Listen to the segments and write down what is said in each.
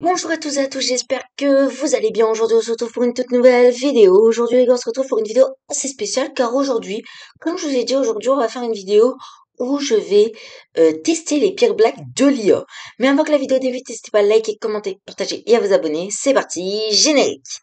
Bonjour à tous et à tous, j'espère que vous allez bien. Aujourd'hui, on se retrouve pour une toute nouvelle vidéo. Aujourd'hui, les gars, on se retrouve pour une vidéo assez spéciale car aujourd'hui, comme je vous ai dit, aujourd'hui, on va faire une vidéo où je vais tester les pires blagues de l'IA. Mais avant que la vidéo débute, n'hésitez pas à liker, commenter, partager et à vous abonner. C'est parti, générique.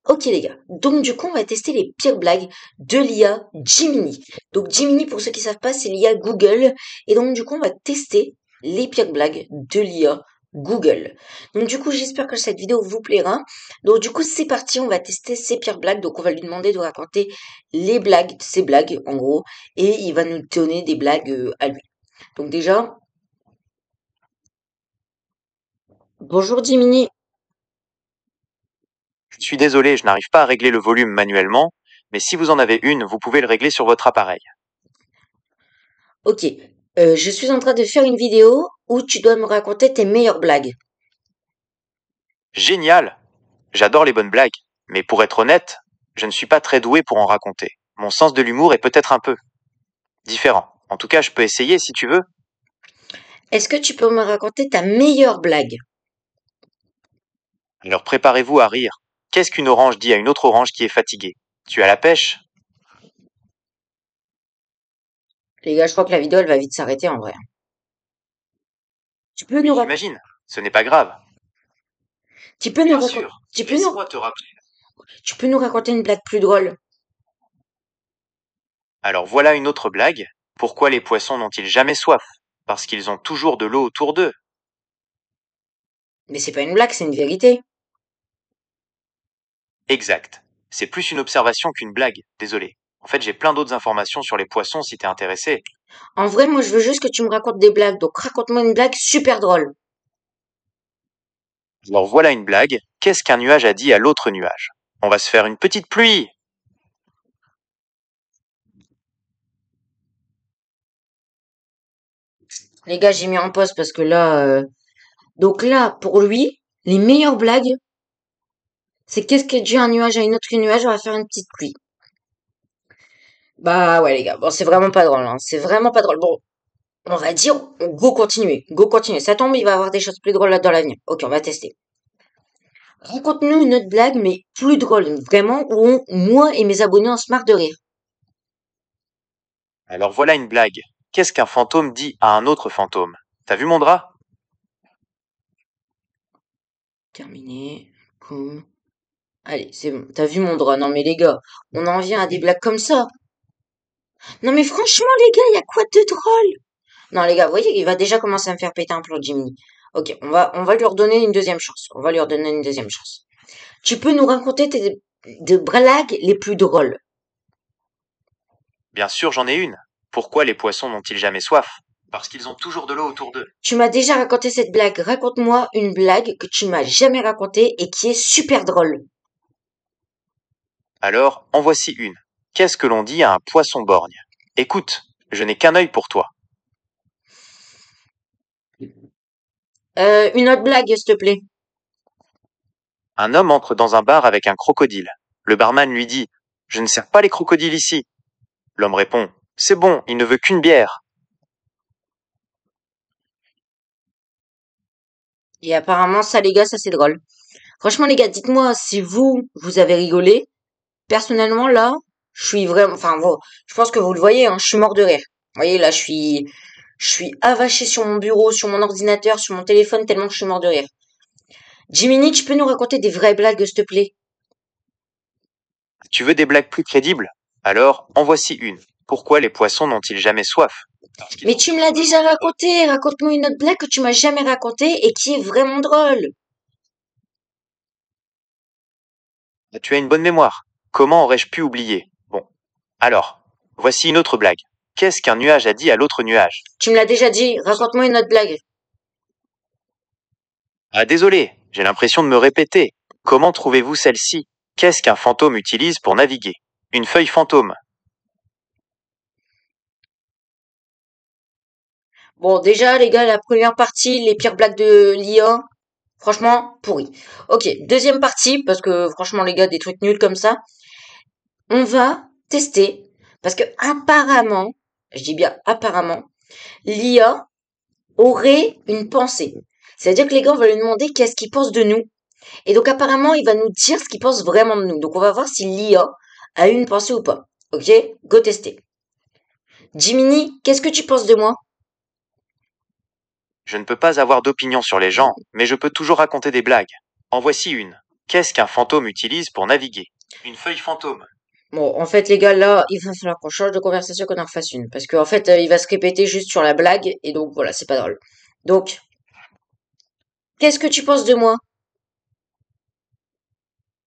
Ok les gars, donc du coup on va tester les pires blagues de l'IA Gemini. Donc Gemini, pour ceux qui savent pas, c'est l'IA Google. Et donc du coup on va tester les pires blagues de l'IA Google. Donc du coup j'espère que cette vidéo vous plaira. Donc du coup c'est parti, on va tester ces pires blagues. Donc on va lui demander de raconter les blagues, ses blagues en gros. Et il va nous donner des blagues à lui. Donc déjà, bonjour Gemini. Je suis désolé, je n'arrive pas à régler le volume manuellement, mais si vous en avez une, vous pouvez le régler sur votre appareil. Ok, je suis en train de faire une vidéo où tu dois me raconter tes meilleures blagues. Génial! J'adore les bonnes blagues, mais pour être honnête, je ne suis pas très doué pour en raconter. Mon sens de l'humour est peut-être un peu différent. En tout cas, je peux essayer si tu veux. Est-ce que tu peux me raconter ta meilleure blague? Alors préparez-vous à rire. Qu'est-ce qu'une orange dit à une autre orange qui est fatiguée? Tu as la pêche? Les gars, je crois que la vidéo, elle va vite s'arrêter en vrai. Tu peux Oui, nous, j'imagine. Ce n'est pas grave. tu peux nous Bien raconter, sûr. Laisse-moi te rappeler. tu peux nous raconter une blague plus drôle? Alors voilà une autre blague. Pourquoi les poissons n'ont-ils jamais soif? Parce qu'ils ont toujours de l'eau autour d'eux. Mais c'est pas une blague, c'est une vérité. Exact. C'est plus une observation qu'une blague, désolé. En fait, j'ai plein d'autres informations sur les poissons si t'es intéressé. En vrai, moi, je veux juste que tu me racontes des blagues. Donc, raconte-moi une blague super drôle. Alors voilà une blague. Qu'est-ce qu'un nuage a dit à l'autre nuage? On va se faire une petite pluie. Les gars, j'ai mis en pause parce que là, donc là, pour lui, les meilleures blagues, c'est qu'est-ce que dit un nuage à une autre nuage, on va faire une petite pluie. Bah ouais, les gars, bon, c'est vraiment pas drôle, hein. C'est vraiment pas drôle. Bon, on va dire, go continuer, go continuer. Ça tombe, il va y avoir des choses plus drôles là dans l'avenir. Ok, on va tester. Raconte-nous une autre blague, mais plus drôle, vraiment, où moi et mes abonnés, on se marre de rire. Alors voilà une blague. Qu'est-ce qu'un fantôme dit à un autre fantôme? T'as vu mon drap? Terminé. Boum. Allez, c'est bon. T'as vu mon drap? Non mais les gars, on en vient à des blagues comme ça. Non mais franchement les gars, y a quoi de drôle? Non les gars, vous voyez, il va déjà commencer à me faire péter un plomb, Jimmy. Ok, on va lui redonner une deuxième chance. On va lui redonner une deuxième chance. Tu peux nous raconter tes de blagues les plus drôles? Bien sûr, j'en ai une. Pourquoi les poissons n'ont-ils jamais soif? Parce qu'ils ont toujours de l'eau autour d'eux. Tu m'as déjà raconté cette blague. Raconte-moi une blague que tu m'as jamais racontée et qui est super drôle. Alors, en voici une. Qu'est-ce que l'on dit à un poisson borgne? Écoute, je n'ai qu'un œil pour toi. Une autre blague, s'il te plaît. Un homme entre dans un bar avec un crocodile. Le barman lui dit: Je ne sers pas les crocodiles ici. L'homme répond: C'est bon, il ne veut qu'une bière. Et apparemment, ça, les gars, ça c'est drôle. Franchement, les gars, dites-moi si vous avez rigolé. Personnellement, là, je suis vraiment, enfin, bon, je pense que vous le voyez, hein, je suis mort de rire. Vous voyez, là, je suis avaché sur mon bureau, sur mon ordinateur, sur mon téléphone, tellement que je suis mort de rire. Jiminy, tu peux nous raconter des vraies blagues, s'il te plaît? Tu veux des blagues plus crédibles? Alors, en voici une. Pourquoi les poissons n'ont-ils jamais soif? Mais tu me l'as déjà raconté. Raconte-moi une autre blague que tu m'as jamais racontée et qui est vraiment drôle. Tu as une bonne mémoire. Comment aurais-je pu oublier? Bon. Alors, voici une autre blague. Qu'est-ce qu'un nuage a dit à l'autre nuage? Tu me l'as déjà dit. Raconte-moi une autre blague. Ah, désolé, j'ai l'impression de me répéter. Comment trouvez-vous celle-ci? Qu'est-ce qu'un fantôme utilise pour naviguer? Une feuille fantôme. Bon, déjà, les gars, la première partie, les pires blagues de l'IA. Franchement, pourri. Ok, deuxième partie, parce que franchement, les gars, des trucs nuls comme ça. On va tester, parce que apparemment, je dis bien apparemment, l'IA aurait une pensée. C'est-à-dire que les gars, on va lui demander qu'est-ce qu'il pense de nous. Et donc apparemment, il va nous dire ce qu'il pense vraiment de nous. Donc on va voir si l'IA a eu une pensée ou pas. Ok? Go tester. Jiminy, qu'est-ce que tu penses de moi? Je ne peux pas avoir d'opinion sur les gens, mais je peux toujours raconter des blagues. En voici une. Qu'est-ce qu'un fantôme utilise pour naviguer? Une feuille fantôme. Bon, en fait, les gars, là, il va falloir qu'on change de conversation, qu'on en refasse une. Parce qu'en fait, il va se répéter juste sur la blague. Et donc, voilà, c'est pas drôle. Donc, qu'est-ce que tu penses de moi?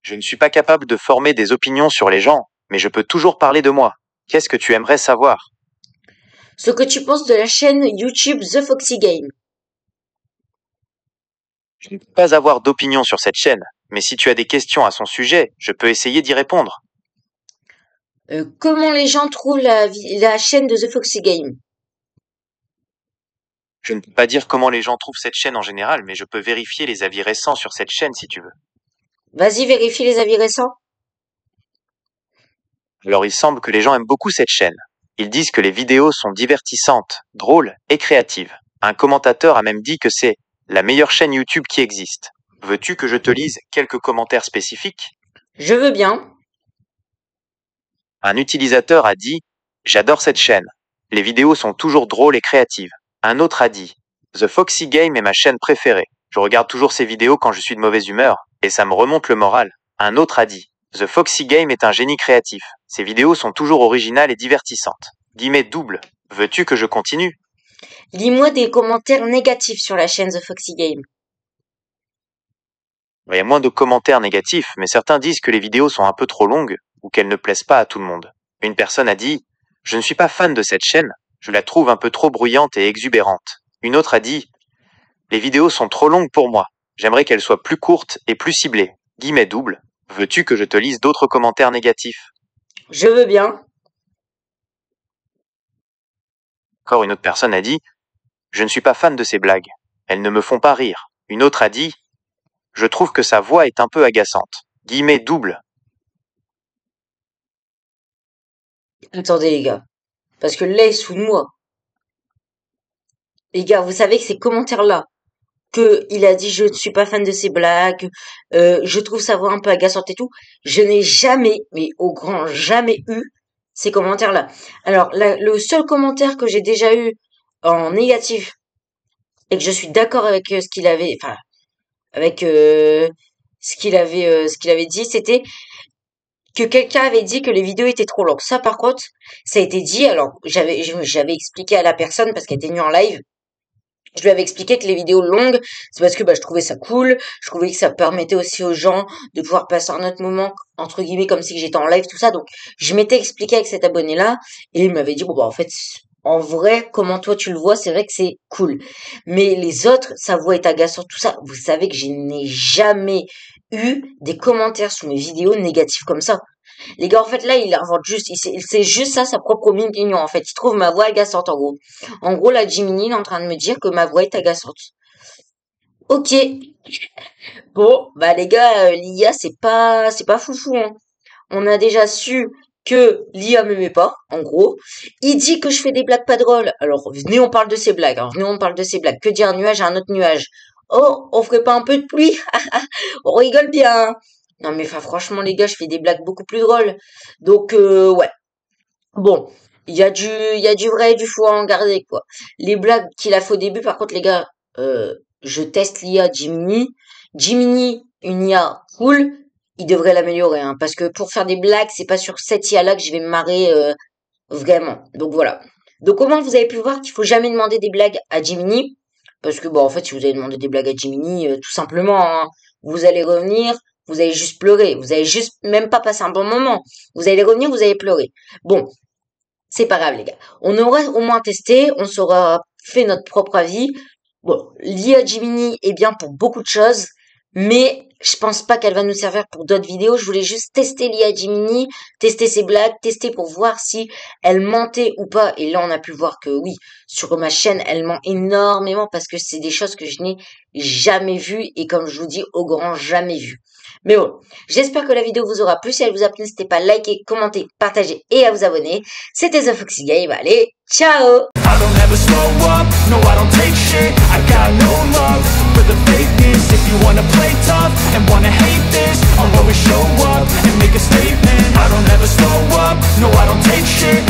Je ne suis pas capable de former des opinions sur les gens, mais je peux toujours parler de moi. Qu'est-ce que tu aimerais savoir? Ce que tu penses de la chaîne YouTube The Foxy Game. Je ne peux pas avoir d'opinion sur cette chaîne, mais si tu as des questions à son sujet, je peux essayer d'y répondre. Comment les gens trouvent la chaîne de The Foxy Game? Je ne peux pas dire comment les gens trouvent cette chaîne en général, mais je peux vérifier les avis récents sur cette chaîne si tu veux. Vas-y, vérifie les avis récents. Alors il semble que les gens aiment beaucoup cette chaîne. Ils disent que les vidéos sont divertissantes, drôles et créatives. Un commentateur a même dit que c'est la meilleure chaîne YouTube qui existe. Veux-tu que je te lise quelques commentaires spécifiques? Je veux bien. Un utilisateur a dit « J'adore cette chaîne. Les vidéos sont toujours drôles et créatives. » Un autre a dit « The Foxy Game est ma chaîne préférée. Je regarde toujours ces vidéos quand je suis de mauvaise humeur, et ça me remonte le moral. » Un autre a dit « The Foxy Game est un génie créatif. Ses vidéos sont toujours originales et divertissantes. » Guillemets double. Veux-tu que je continue? Lis-moi des commentaires négatifs sur la chaîne The Foxy Game. Il y a moins de commentaires négatifs, mais certains disent que les vidéos sont un peu trop longues ou qu'elles ne plaisent pas à tout le monde. Une personne a dit « Je ne suis pas fan de cette chaîne, je la trouve un peu trop bruyante et exubérante. » Une autre a dit « Les vidéos sont trop longues pour moi, j'aimerais qu'elles soient plus courtes et plus ciblées. » Guillemets double. Veux-tu que je te lise d'autres commentaires négatifs? Je veux bien. Encore une autre personne a dit « Je ne suis pas fan de ces blagues, elles ne me font pas rire. » Une autre a dit « Je trouve que sa voix est un peu agaçante. » Guillemets double. Attendez, les gars. Parce que là, il se fout de moi. Les gars, vous savez que ces commentaires-là, que il a dit je ne suis pas fan de ses blagues, je trouve sa voix un peu agaçante et tout, je n'ai jamais, mais au grand jamais eu ces commentaires-là. Alors, le seul commentaire que j'ai déjà eu en négatif et que je suis d'accord avec ce qu'il avait, enfin, avec ce qu'il avait dit, c'était que quelqu'un avait dit que les vidéos étaient trop longues. Ça, par contre, ça a été dit. Alors, j'avais expliqué à la personne parce qu'elle était venue en live. Je lui avais expliqué que les vidéos longues, c'est parce que je trouvais ça cool. Je trouvais que ça permettait aussi aux gens de pouvoir passer un autre moment, entre guillemets, comme si j'étais en live, tout ça. Donc, je m'étais expliqué avec cet abonné-là et il m'avait dit, bon, bah, en fait, en vrai, comment toi tu le vois, c'est vrai que c'est cool. Mais les autres, sa voix est agaçante, tout ça. Vous savez que je n'ai jamais eu des commentaires sous mes vidéos négatifs comme ça. Les gars, en fait, là, il la revend juste, c'est juste ça, sa propre opinion, en fait. Il trouve ma voix agaçante, en gros. En gros, la Jiminy, il est en train de me dire que ma voix est agaçante. Ok. Bon, bah, les gars, l'IA, c'est pas foufou, hein. On a déjà su que l'IA m'aimait pas, en gros. Il dit que je fais des blagues pas drôles. Alors, venez, on parle de ces blagues, hein. Venez, on parle de ces blagues. Que dire un nuage à un autre nuage? Oh, on ferait pas un peu de pluie? On rigole bien, hein. Non, mais enfin, franchement, les gars, je fais des blagues beaucoup plus drôles. Donc, ouais. Bon, il y a du vrai et du faux à en garder, quoi. Les blagues qu'il a fait au début, par contre, les gars, je teste l'IA Jiminy. Jiminy, une IA cool, il devrait l'améliorer, hein, parce que pour faire des blagues, c'est pas sur cette IA-là que je vais me marrer, vraiment. Donc voilà. Donc au moins, vous avez pu voir qu'il faut jamais demander des blagues à Jiminy, parce que, bon, en fait, si vous avez demandé des blagues à Jiminy, tout simplement, hein, vous allez revenir, vous allez juste pleurer, vous allez juste même pas passer un bon moment. Vous allez revenir, vous allez pleurer. Bon, c'est pas grave, les gars. On aura au moins testé, on saura fait notre propre avis. Bon, l'IA Gemini est bien pour beaucoup de choses, mais je pense pas qu'elle va nous servir pour d'autres vidéos. Je voulais juste tester l'IA Gemini, tester ses blagues, tester pour voir si elle mentait ou pas. Et là, on a pu voir que oui, sur ma chaîne, elle ment énormément parce que c'est des choses que je n'ai jamais vues et comme je vous dis, au grand jamais vues. Mais bon, j'espère que la vidéo vous aura plu. Si elle vous a plu, n'hésitez pas à liker, commenter, partager et à vous abonner. C'était The Foxy Game. Allez, ciao! I don't ever slow up, no I don't take shit. I got no love for the fakeness. If you wanna play tough and wanna hate this, I'll always show up and make a statement. I don't ever slow up, no I don't take shit.